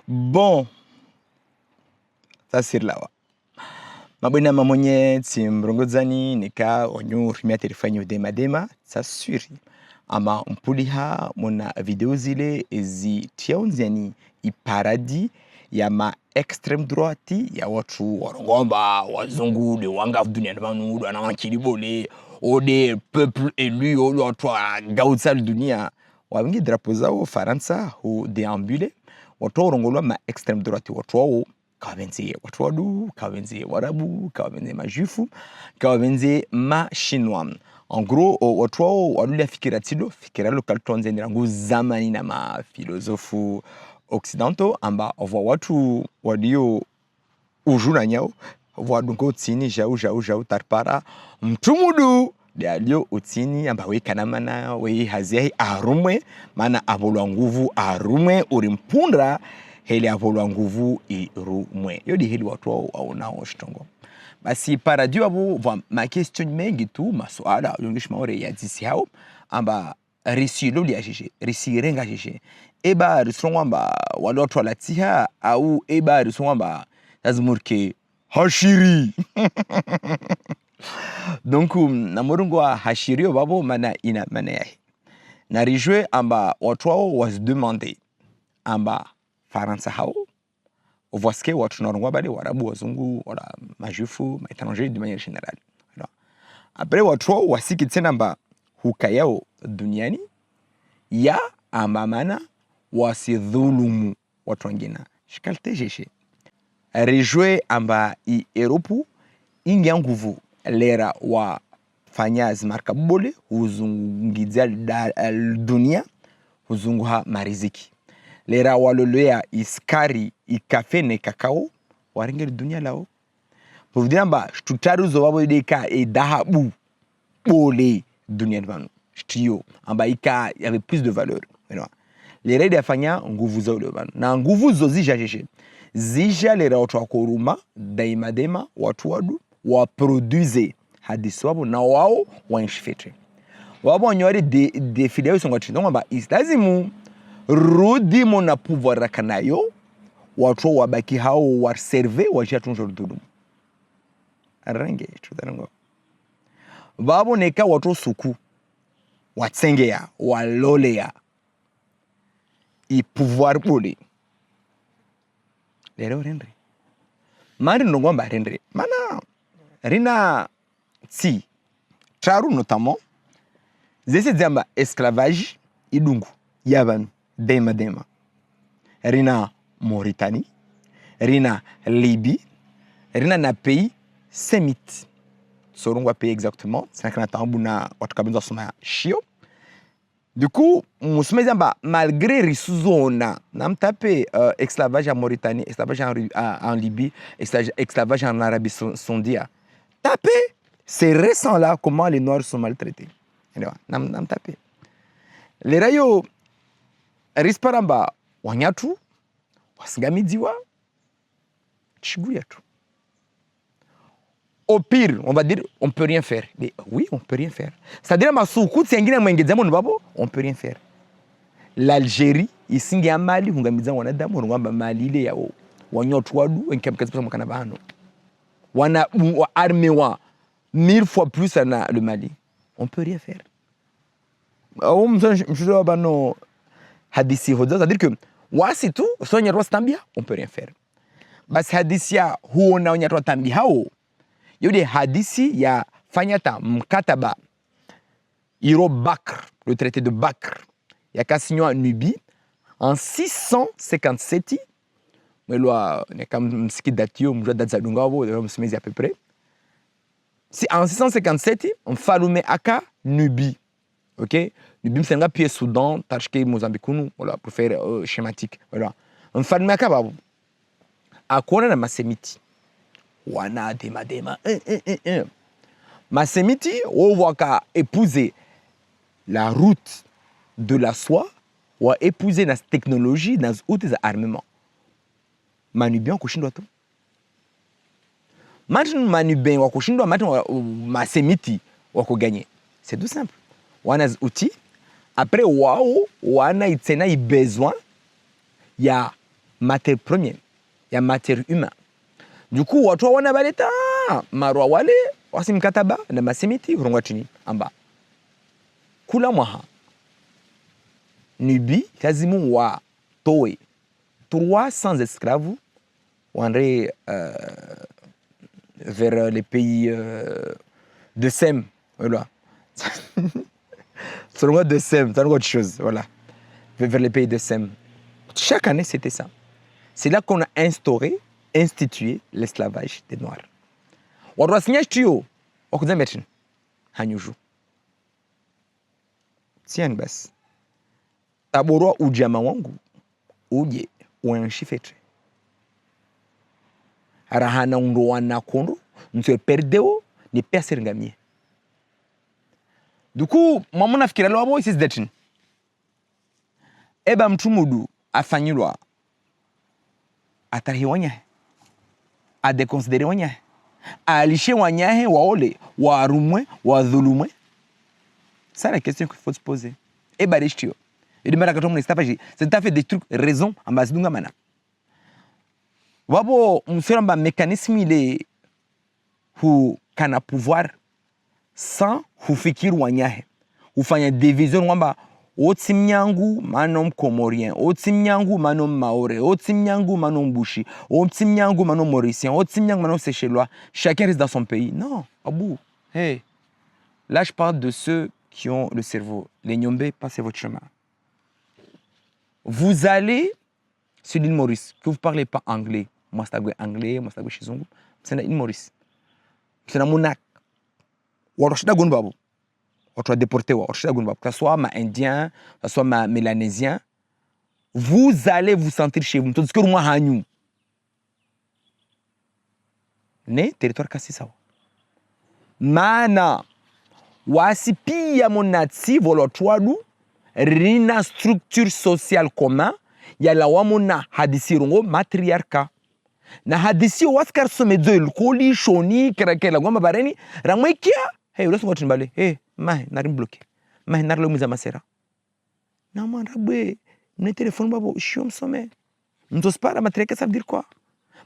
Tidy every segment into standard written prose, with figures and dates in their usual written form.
Bon, ça c'est là. Mabwena mamonye mrongodzani nika onyu rimia telefoni dema sasuri ama mpuliha mona video zile tiaunziani iparadi ya ma extreme droite ya watu warongomba wazungu de wanga dunia ndanu wana wankilibole ode peuple élu ode watu gautsa dunia wabingi drapeau zao Faransa hu deambule watu warongolwa ma extreme droite watu kawabenze watu wadu, kawabenze warabu, kawabenze majufu, kawabenze ma chinois. En gros, watu wao walulia fikira lokal tonzendera ngu zamani na ma filosofu occidentaux amba watu walio ujuna nyao wadungo tsini jau tarpara mtumudu alio utini amba we kanamana we haziai arumwe mana avolwa nguvu arumwe urimpundra heli avolwa nguvu irumwe yodi heli watu wao aonao shitongo basi paradio abo ma question mengi tu maswala yongish maore ya disi hao amba risi loli ajije risi renga ajije eba risongwamba wale watu walatiha au eba risongwamba lazimurke hashiri donc namurungwa hashiri babo mana ina mana yahi na rijwe amba watu wao was demander amba Faransa hao voici watu narungwa bale warabu wazungu wala majufu ma étranger de manière générale alors après watu wao wasiki tena amba hukayao duniani ya amba mana wasidhulumu watu wengine shikalte jeshe rejwe amba i Europe ingia nguvu lera wa fanya zimarka bole huzungizia dunia huzunguha mariziki lera walolea iskari ikafe ne kakao waringeri dunia lao pour dire amba tutaruzo wabo deka e dahabu bole dunia vanu stio amba ika y avait plus de valeur lera de fanya nguvu za ule vanu na nguvu zo zija lera watu wakoruma daima watu wadu wa produise hadisi wabo na wao wanshifete wabo wanyori de fideo songa amba islazimu rudi mona pouvoir rakanayo watu wabaki hao wa serve wajia tunjo dudu arrange tudarango babo neka watu suku watsengea walolea i pouvoir pole lero rendre mari ndongomba rendre mana rina si traru notamment zese dzamba esclavage idungu yaban dema rina Mauritanie rina Libye rina na pays sémite sorongwa pays exactement c'est tambuna watu kabinza soma shio du coup musumezi amba malgré risuzona namtape esclavage en Mauritanie esclavage en Libye esclavage en Arabie Saoudite tapez c'est récent là comment les noirs sont maltraités namtape les rayo risparamba wanyatu wasingamidziwa chiguya tu au pire on va dire on peut rien faire mais oui on peut rien faire c'est-à-dire masuku tsengine mwengedzamo nbabo on peut rien faire l'Algérie isingi ya Mali hungamidza wanadamu ngamba Mali ile yao wanyotu wadu wenkemkaza mkana bano wana armée wa 1000 fois plus na le Mali on peut rien faire mshoto bano hadisi hoza c'est-à-dire que wasi tu sonya rostambia on peut rien faire basi hadisi ya huona onya rostambia hao yode hadisi ya fanyata mkataba Iro Bakr le traité de Bakr ya kasinyo à Nubie en 657 melwa ne kam mski datio mjwa datsadunga bo msimezi à peu près si en 657 on falume aka Nubie. OK, Nubie c'est un pied Soudan, Tachke, Mozambique, voilà, pour faire schématique. Voilà. On fait le babu. À quoi on a Masemiti? Wana dema. Masemiti, on voit qu'à épouser la route de la soie, ou à épouser la technologie dans les armements. Manubien, kushindo tu. Maintenant Manubien, wa kushindo, maintenant Masemiti, wa ko gagner. C'est tout simple. Wana outil Après wao wana itena i besoin ya matière première, ya matière humaine. Du coup watu wana baleta marwa wale wasi mkataba na masimiti urongwa chini amba kula mwaha Nubi kazimu wa toe 300 esclaves wandre vers les pays de Sem, voilà. Selon de Sem, c'est autre chose, voilà. Vers les pays de Sem. Chaque année, c'était ça. C'est là qu'on a institué l'esclavage des Noirs. On doit signer trio. On doit mettre Hanyuju. Tiens, bas. Taboro ujama wangu uje uanshifetre. Rahana undo wanakondo mtu perdeo ni pesa ngamie. Du coup, maman nafikira lo abo isi zdetin. Eba mtumudu afanyilwa atariwanya a déconsidérer wanya alishe wanyahe waole warumwe wadhulumwe. C'est la question qu'il faut se poser. Eba rishtio. Et de mara kato mwana stafaji, c'est à fait des trucs raison ambasidunga mana. Wabo msiramba mécanisme ile hu kana pouvoir sans hufikiri wanyahe. Ufanya division wamba Otsimnyangu manom Comorien, Otsimnyangu manom Maoré, Otsimnyangu manom Bushi, Otsimnyangu manom Mauricien, Otsimnyangu manom Séchellois. Chacun reste dans son pays. Non, Abou. Hey. Là, je parle de ceux qui ont le cerveau. Les Nyombe, passez votre chemin. Vous allez sur l'île Maurice, que vous ne parlez pas anglais. Moi, c'est anglais, moi, c'est Chizungu. C'est l'île Maurice. C'est la Monac. Ou alors, je suis Babu. On doit déporter, que ce soit ma indien, que ce soit ma mélanésien, vous allez vous sentir chez vous. Tout ce que moi hanyu. Ne territoire kasi sawa. Mana wasi pia monatsi volotwadu rina structure sociale commun ya la wamona hadisi rongo matriarca. Na hadisi waskar somedzo ilkoli shoni krakela ngoma bareni ramwekia hey uleso watu mbale hey mahe narim bloqué mahe narlo muza masera na mwana bwe mon téléphone babo shiom sommet ntos para matreka ça veut dire quoi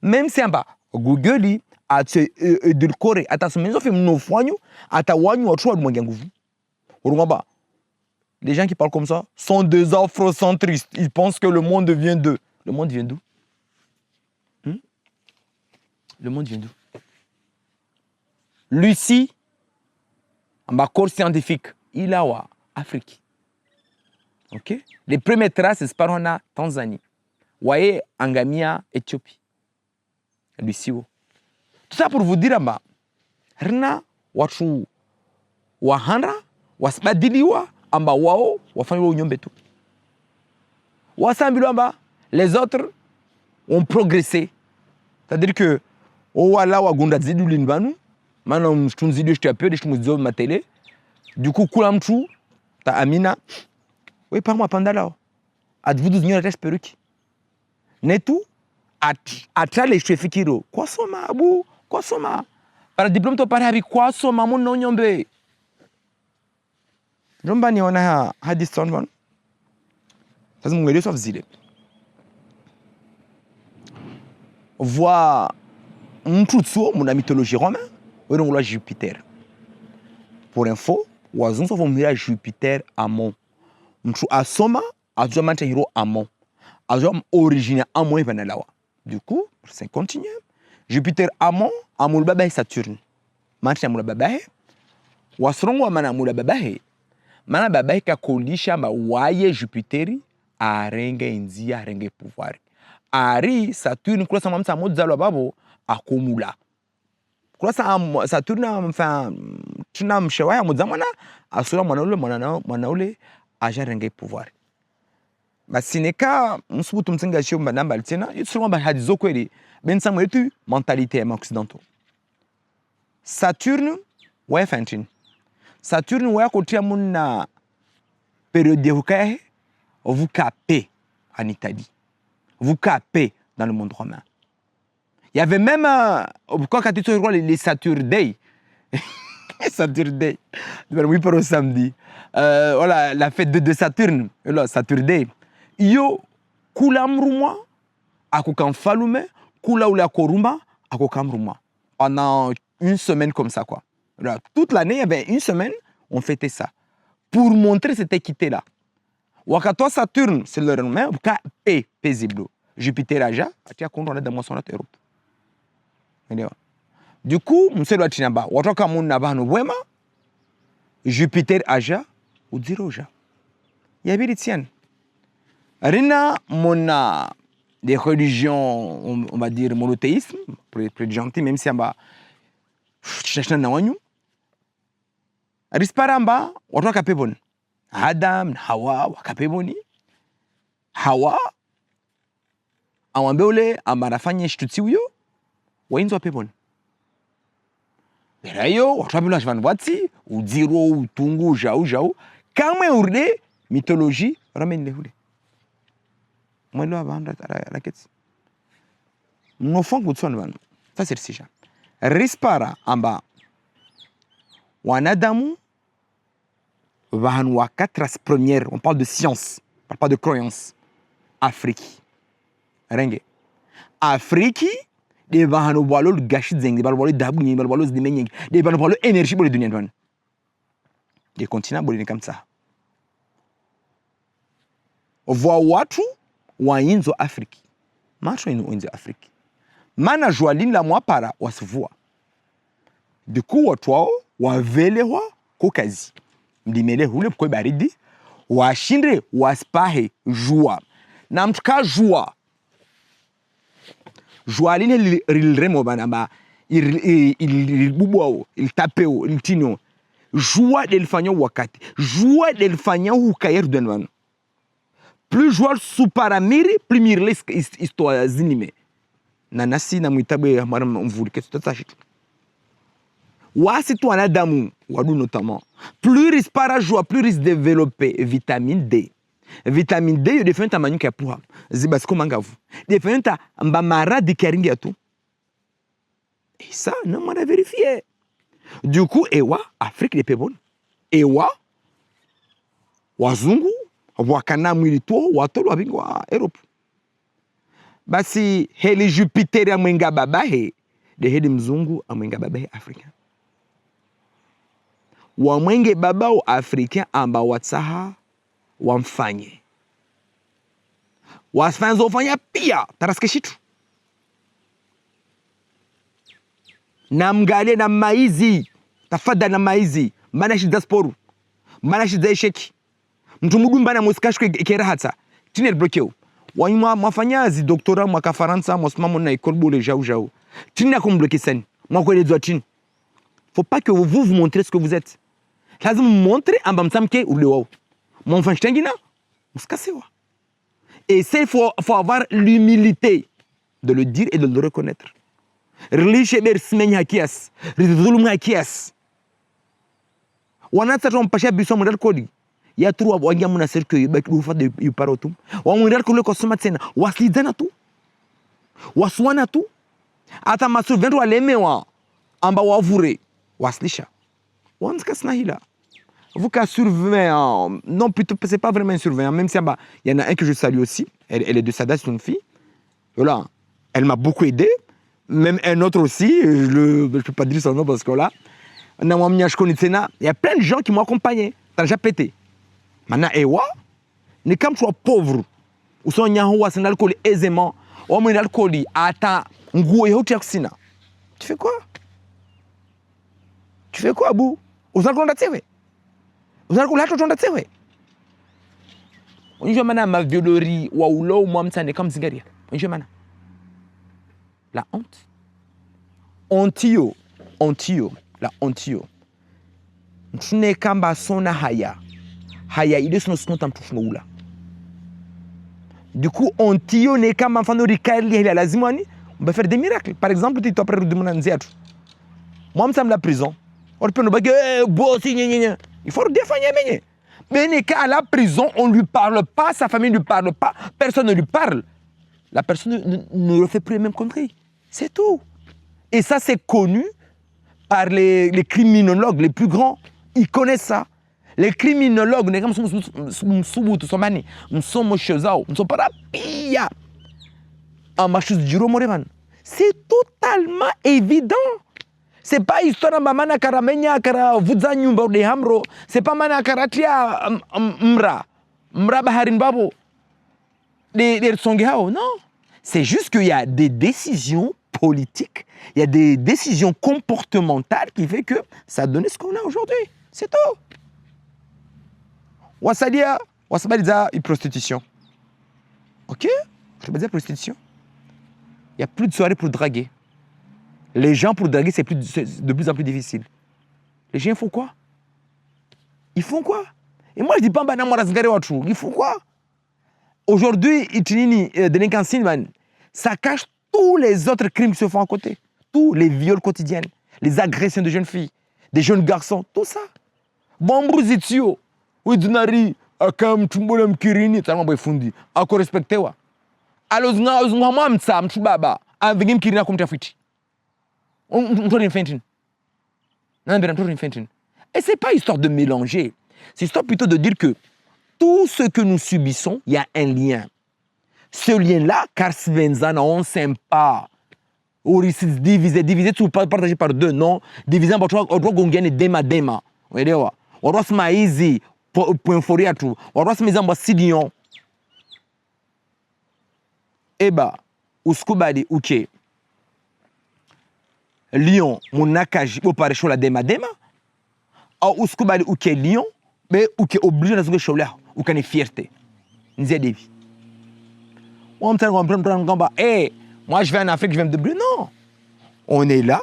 même si amba google a te edulcoré atasomeza fait mnofwanyu atawanyu watu wa mwenga nguvu urungaba. Les gens qui parlent comme ça sont des afrocentristes. Ils pensent que le monde vient d'eux. Le monde vient d'où? Le monde vient d'où? Lucie, en corps scientifique, il a wa Afrique. Ok? Les premières traces, c'est par en Tanzanie. Waye Angamia, Éthiopie. Lucie. Tout ça pour vous dire, amba, rna watu wahanda wasbadiliwa amba wao wafanywa unyombe tu. Wasambilu amba les autres ont progressé. C'est-à-dire que wala wagunda zidu linbanu mana mtunzidu shtiapio de shmuzo matele. Du coup kula mtu ta amina. Oui par moi pandalao. Advudu zinyo la perruque. Netu atra les chefikiro. Kwa soma abu, kwa soma. Para diplôme to para habi kwa soma mon nyombe. Jomba niona hadi stonban. Sasa mungeli sof zile. Voit mtu tsuo muna mythologie romaine, on Jupiter. Pour info, wazun sof mira Jupiter Amon. Mtu asoma, azwa manta hiro Amon. Azwa origine Amon ivanalawa. Du coup, c'est continuer. Jupiter Amon, amul baba Saturne. Manta amul baba wasrongo mana amul baba mana baba kakolisha ma waye Jupiteri arenge nzia arenge pouvoir. Ari Saturne kula sama msa modzalo babo akumula. Kula sa Saturne enfin tuna mshawaya modzamana asura mwana ule aja renge pouvoir. Basineka msubutu mtsinga shio mbamba tena yitsuma ba hadizo kweli bensa mwetu mentalité ya occidentaux. Saturne ouais fantin. Saturne ouais kotia muna période hukaye vous capez en Italie. Vous capez dans le monde romain. Il y avait même, quand les Saturday, Saturday Day. Oui, pour le samedi. Voilà, la fête de Saturne. Là, Saturday Day. Yo, kula mrumwa, akokan falume, kula ula korumba, akokan mrumwa. Pendant une semaine comme ça, quoi. Là, toute l'année, il y avait une semaine, on fêtait ça. Pour montrer cette équité-là. Wakatoa Saturne, c'est le même, P, paisible. Jupiter aja, atia kondo na demonstration na Europe. Du coup, mselo atinamba, watoka muna bano wema, Jupiter aja, udiro ja. Yabiri tienne. Rina, mona des religions, on va dire monothéisme, pour être gentil, même si on va chercher na wanyu. Risparamba, watoka pebon. Adam, Hawa, wakapeboni. Hawa, awambeule, amarafanye shtuti uyo, wainzo pebon. Berayo, watoka shvanwati, udiro, utungu, jau. Kama urde, mythologie, ramène les houlés. Moi, là, avant la quête. Mon fond, ça, c'est le sujet. Rispara, amba, wanadamu, Vahanwa, 4 races premières, on parle de science, on parle pas de croyance. Afrique. Renge. Afrique, des Vahano Balo, le gâchis zeng, des Balbalo d'Abou, des Balbalo d'Imenyeng, des Balbalo énergie pour les Dunian. Des continents, pour les comme ça. Voa watu, wainzo Afrique. Macho inzo Afrique. Mana joaline la moi para, wasvoa. Du coup, watu wavelewa kokazi. Mdimele hule mkwe baridi washindre waspahe jua na mtuka jua line rilremo banamba il bubwao il tapeo il tino jua delfanyo wakati jua delfanyo hukayer denwan plus jua suparamiri plus mirle histoire zinime na nasi na mwitabe mara mvuri ketu tatashitu wasi tu anadamu wadu notamment plus risque para joie plus risque développer vitamine D. Vitamine D yo defenta manyuka puha zibasiko mangavu defenta mbamara dikaringi atu et ça non on a vérifié du coup ewa Afrique de pebon ewa wazungu wakana mwili tu watolo wabingwa Europe basi heli Jupiter ya mwenga babahe de heli mzungu amwenga babahe Afrika wamwenge babao Afrika amba watsaha wamfanye wasfanzo fanya pia taraskeshitu na mgale na maizi tafada na maizi mana shida sporu mana shida isheki mtu mudumba na musikashwe kerahata tiner blokeo wanyuma mafanyazi doktora mwaka Faransa mosmamo na ikolbole jau tinna kumbloke sen mwakwelezwa tin faut pas que vous montrez ce que vous êtes lazima montre amba mtamke ule wao mon tengina muskasewa et c'est faut avoir l'humilité de le dire et de le reconnaître rilishe bersmenya kias rizulumwa kias wanata rompasha biso modal kodi ya turu wangia muna serke yufa de yuparotum wa modal kule kosoma tena waslidana tu waswana tu ata masuvendo walemewa amba wavure waslisha wanskasna hila vous qu'à surveillant, non plutôt c'est pas vraiment un surveillant, même si il y en a un que je salue aussi, elle est de Sada, c'est une fille, voilà, elle m'a beaucoup aidé, même un autre aussi, je peux pas dire son nom parce que là, il y a plein de gens qui m'ont accompagné, t'as déjà pété. Maintenant, ewa, ne comme tu es pauvre, ou son nyahoua, c'est un alcool aisément, ou un alcool, attends, tu fais quoi? Tu fais quoi, Abou? Vous allez constater, unakula hata tonda tsewe unjua maana maviolori wa ulo mwamtane kama zingaria unjua maana la honte la honte mtune kamba sona haya ile sono skonta mtufuno ula du coup honte ne kama mfano rikali ile lazima ni on va faire des miracles par exemple tu après redemanda nziatu mwamtam la prison on peut nous baguer bossi gna. Il faut le défendre. Mais à la prison, on ne lui parle pas, sa famille ne lui parle pas, personne ne lui parle. La personne ne le fait plus les mêmes conneries. C'est tout. Et ça, c'est connu par les criminologues les plus grands. Ils connaissent ça. Les criminologues, c'est totalement évident. C'est pas histoire de mana karamenya kara vudza nyumba de hamro. C'est pas mana karatia mra baharin babo. Les songehao, non. C'est juste qu'il y a des décisions politiques, il y a des décisions comportementales qui fait que ça a donné ce qu'on a aujourd'hui. C'est tout. Wasadia une prostitution. Ok? Je vais dire prostitution. Il n'y a plus de soirées pour draguer. Les gens pour draguer, c'est de plus en plus difficile. Les gens font quoi? Ils font quoi? Et moi, je dis pas, ils font quoi? Aujourd'hui, ça cache tous les autres crimes qui se font à côté. Tous les viols quotidiens, les agressions de jeunes filles, des jeunes garçons, tout ça. Bambouzitio, Ouidunari, Akam, Tumbolam Kirini, Tamaboy Fundi, Ako respecté wa. Alors, Zungamam Sam, Chubaba, Avigim Kirina comme Tafiti. On tourne une fentine. Et c'est pas histoire de mélanger. C'est histoire plutôt de dire que tout ce que nous subissons, il y a un lien. Ce lien-là, car Svenzana, on ne s'aime pas. Divisé, tout partagé par deux, non. Divisé par trois, on doit gagner dema. On doit se maïser, point fori à tout. On doit se mettre en sidion. Eh bah, Ouskoubadi, ok. Lyon, mon nakaj, au parecho la dema. Ou Ouskoubadi, ok, Lyon, mais ok, obligé de se choler, ou qu'on est fierté. Nzé Devi. On me dit, hey, moi je vais en Afrique, je vais me débrouiller. Non. On est là.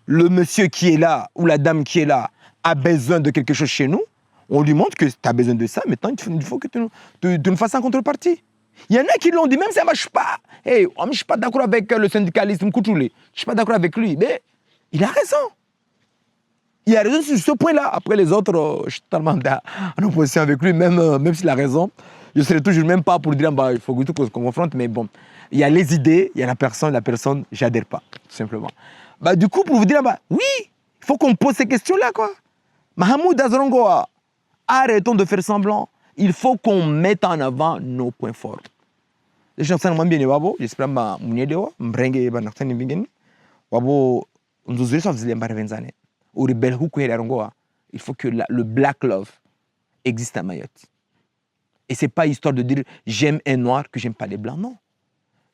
Le monsieur qui est là, ou la dame qui est là, a besoin de quelque chose chez nous. On lui montre que tu as besoin de ça. Maintenant, il faut que tu nous fasses en contrepartie. Il y en a qui l'ont dit, même si ça ne marche pas. Hey, je ne suis pas d'accord avec le syndicalisme Koutoulé. Je ne suis pas d'accord avec lui. Mais il a raison. Il a raison sur ce point-là. Après les autres, je suis totalement en opposition avec lui, même s'il a raison. Je ne serai toujours même pas pour dire, bah, il faut qu'on confronte, mais bon. Il y a les idées, il y a la personne, j'adhère pas, tout simplement. Bah, du coup, pour vous dire, bah, oui, il faut qu'on pose ces questions-là, quoi. Mahamoud Azrongoa, arrêtons de faire semblant. Il faut qu'on mette en avant nos points forts. Les gens sont bien wabo, j'espère que Mouniédewa, Mbrenge, Banartani Bingen, wabo, nous sommes les Mbarvenzane. Ou les Belhoukou et Rongoa. Il faut que le black love existe à Mayotte. Et ce n'est pas histoire de dire j'aime un noir que j'aime pas les blancs. Non.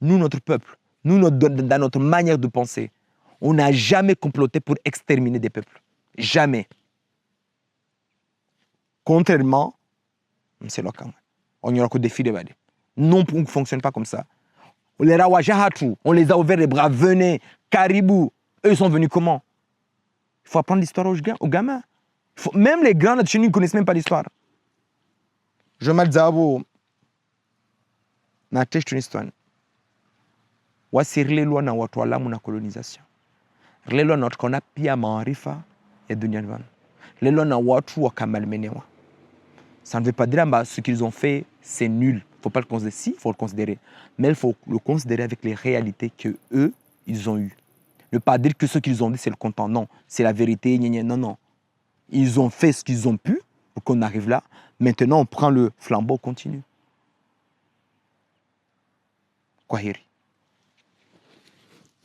Nous, notre peuple, dans notre manière de penser, on n'a jamais comploté pour exterminer des peuples. Jamais. Contrairement, c'est le cas. On y aura que des filles de Bade. Non, on ne fonctionne pas comme ça. Les Rawajahatu, on les a ouverts les bras. Venez, Caribou. Eux, ils sont venus comment? Il faut apprendre l'histoire aux gamins. Même les grands de chez nous ne connaissent même pas l'histoire. Je me dis, na test une histoire. Wasirle lwa na watu walamu na colonisation. Lelo na tukona pia maarifa ya duniani vana. Lelo na watu wakamalmenewa. Ça ne veut pas dire que ce qu'ils ont fait, c'est nul. Il ne faut pas le considérer. Si, il faut le considérer. Mais il faut le considérer avec les réalités qu'eux, ils ont eues. Ne pas dire que ce qu'ils ont dit, c'est le content. Non, c'est la vérité. Non, non. Ils ont fait ce qu'ils ont pu pour qu'on arrive là. Maintenant, on prend le flambeau, on continue. Kwaheri.